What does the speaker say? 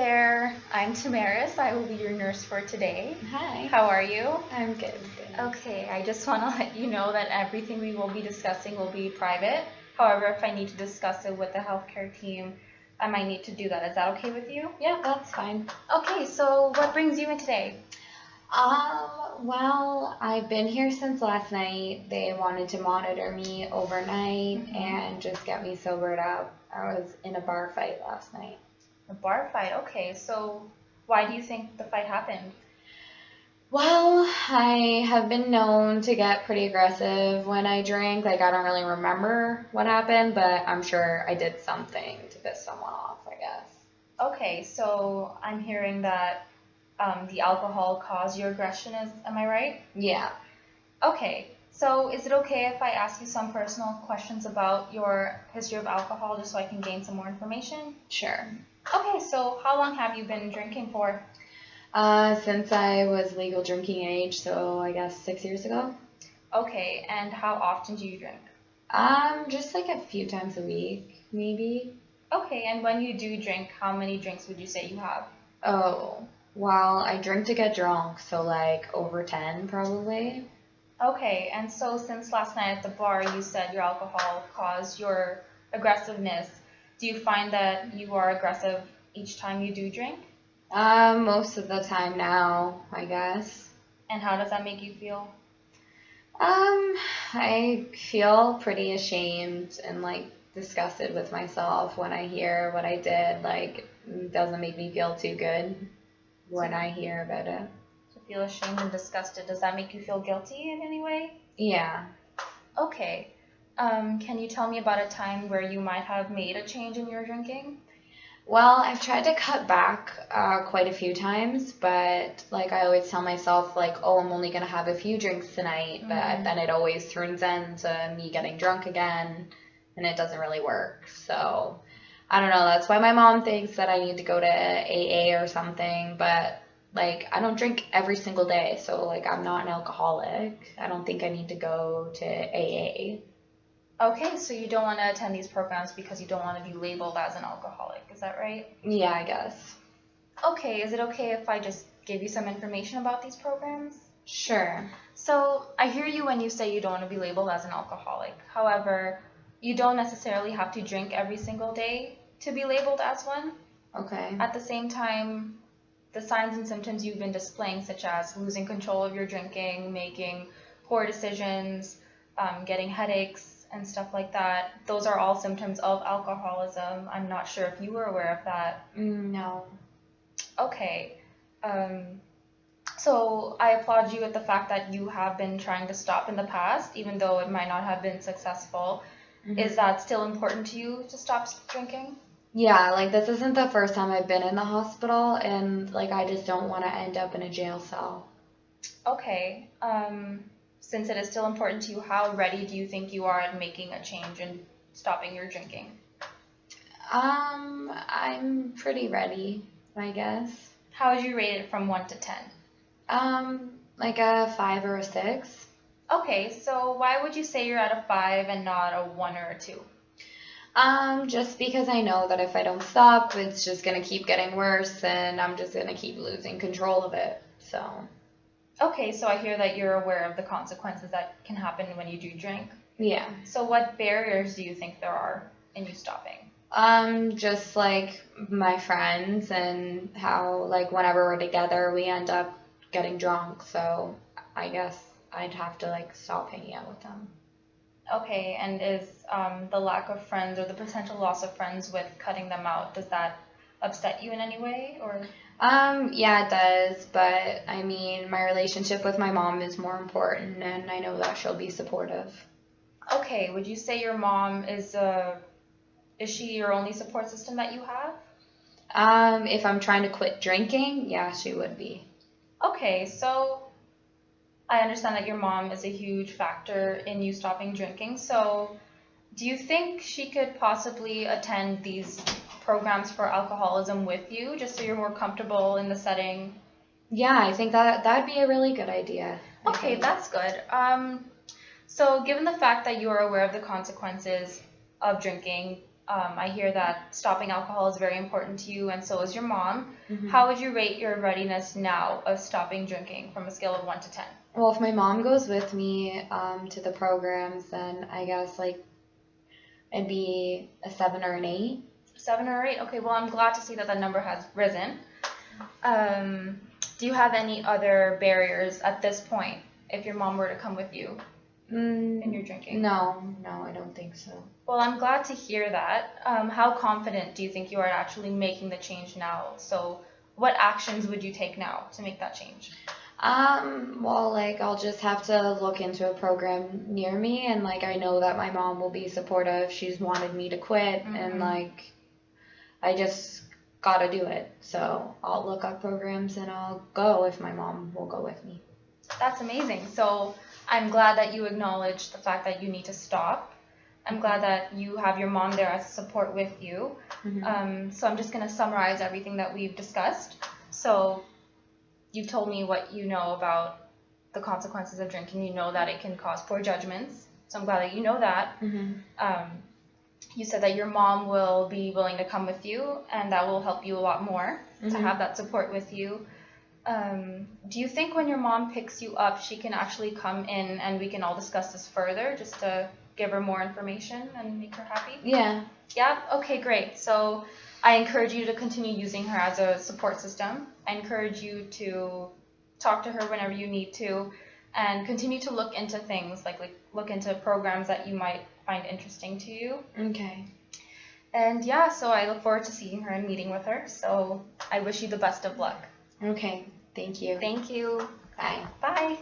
there, I'm Tamaris. I will be your nurse for today. Hi. How are you? I'm good. Okay, I just want to let you know that everything we will be discussing will be private. However, if I need to discuss it with the healthcare team, I might need to do that. Is that okay with you? Yeah, that's fine. Okay, so what brings you in today? Well, I've been here since last night. They wanted to monitor me overnight and just get me sobered up. I was in a bar fight last night. A bar fight. Okay, so why do you think the fight happened? Well, I have been known to get pretty aggressive when I drink. Like, I don't really remember what happened, but I'm sure I did something to piss someone off, I guess. Okay, so I'm hearing that the alcohol caused your aggression, am I right? Yeah. Okay, so is it okay if I ask you some personal questions about your history of alcohol just so I can gain some more information? Sure. Okay, so how long have you been drinking for? Since I was legal drinking age, so I guess 6 years ago. Okay, and how often do you drink? Just like a few times a week, maybe. Okay, and when you do drink, how many drinks would you say you have? Oh, well, I drink to get drunk, so like over 10 probably. Okay, and so since last night at the bar you said your alcohol caused your aggressiveness, do you find that you are aggressive each time you do drink? Most of the time now, I guess. And how does that make you feel? I feel pretty ashamed and like disgusted with myself when I hear what I did. Like, it doesn't make me feel too good when I hear about it. To feel ashamed and disgusted, does that make you feel guilty in any way? Yeah. Okay. Can you tell me about a time where you might have made a change in your drinking? Well, I've tried to cut back quite a few times, but like I always tell myself, like, oh, I'm only gonna have a few drinks tonight, but then it always turns into me getting drunk again, and it doesn't really work. So I don't know. That's why my mom thinks that I need to go to AA or something, but like I don't drink every single day, so like I'm not an alcoholic. I don't think I need to go to AA. Okay, so you don't want to attend these programs because you don't want to be labeled as an alcoholic, is that right? Yeah, I guess. Okay, is it okay if I just give you some information about these programs? Sure. So I hear you when you say you don't want to be labeled as an alcoholic. However, you don't necessarily have to drink every single day to be labeled as one. Okay. At the same time, the signs and symptoms you've been displaying, such as losing control of your drinking, making poor decisions, getting headaches, and stuff like that, those are all symptoms of alcoholism. I'm not sure if you were aware of that. No. Okay. So I applaud you with the fact that you have been trying to stop in the past, even though it might not have been successful. Is that still important to you to stop drinking? Yeah, like this isn't the first time I've been in the hospital, and like I just don't want to end up in a jail cell. Okay. Since it is still important to you, how ready do you think you are at making a change and stopping your drinking? I'm pretty ready, I guess. How would you rate it from 1 to 10? Like a 5 or a 6. Okay, so why would you say you're at a 5 and not a 1 or a 2? Just because I know that if I don't stop, it's just gonna keep getting worse, and I'm just gonna keep losing control of it. So. Okay, so I hear that you're aware of the consequences that can happen when you do drink. Yeah. So what barriers do you think there are in you stopping? Just like my friends and how like whenever we're together we end up getting drunk, so I guess I'd have to like stop hanging out with them. Okay, and is the lack of friends or the potential loss of friends with cutting them out, does that upset you in any way, or? Yeah, it does, but I mean, my relationship with my mom is more important, and I know that she'll be supportive. Okay, would you say your mom is she your only support system that you have? If I'm trying to quit drinking, yeah, she would be. Okay, so I understand that your mom is a huge factor in you stopping drinking, so do you think she could possibly attend these programs for alcoholism with you, just so you're more comfortable in the setting? Yeah, I think that'd be a really good idea. Okay, that's good. So given the fact that you are aware of the consequences of drinking, I hear that stopping alcohol is very important to you, and so is your mom. Mhm. How would you rate your readiness now of stopping drinking from a scale of 1 to 10? Well, if my mom goes with me to the programs, then I guess like it'd be a 7 or an 8. 7 or 8? Okay, well, I'm glad to see that that number has risen. Do you have any other barriers at this point if your mom were to come with you in your drinking? No, I don't think so. Well, I'm glad to hear that. How confident do you think you are actually making the change now? So, what actions would you take now to make that change? Well, like I'll just have to look into a program near me, and like I know that my mom will be supportive. She's wanted me to quit, and like I just gotta do it. So I'll look up programs and I'll go if my mom will go with me. That's amazing. So, I'm glad that you acknowledge the fact that you need to stop. I'm glad that you have your mom there as support with you. So I'm just going to summarize everything that we've discussed. So you've told me what you know about the consequences of drinking. You know that it can cause poor judgments. So I'm glad that you know that. You said that your mom will be willing to come with you, and that will help you a lot more to have that support with you. Do you think when your mom picks you up, she can actually come in and we can all discuss this further just to give her more information and make her happy? Yeah. Yeah? Okay, great. So I encourage you to continue using her as a support system. I encourage you to talk to her whenever you need to, and continue to look into things, like look into programs that you might find interesting to you. Okay. And yeah, so I look forward to seeing her and meeting with her. So I wish you the best of luck. Okay. Thank you. Thank you. Bye. Bye.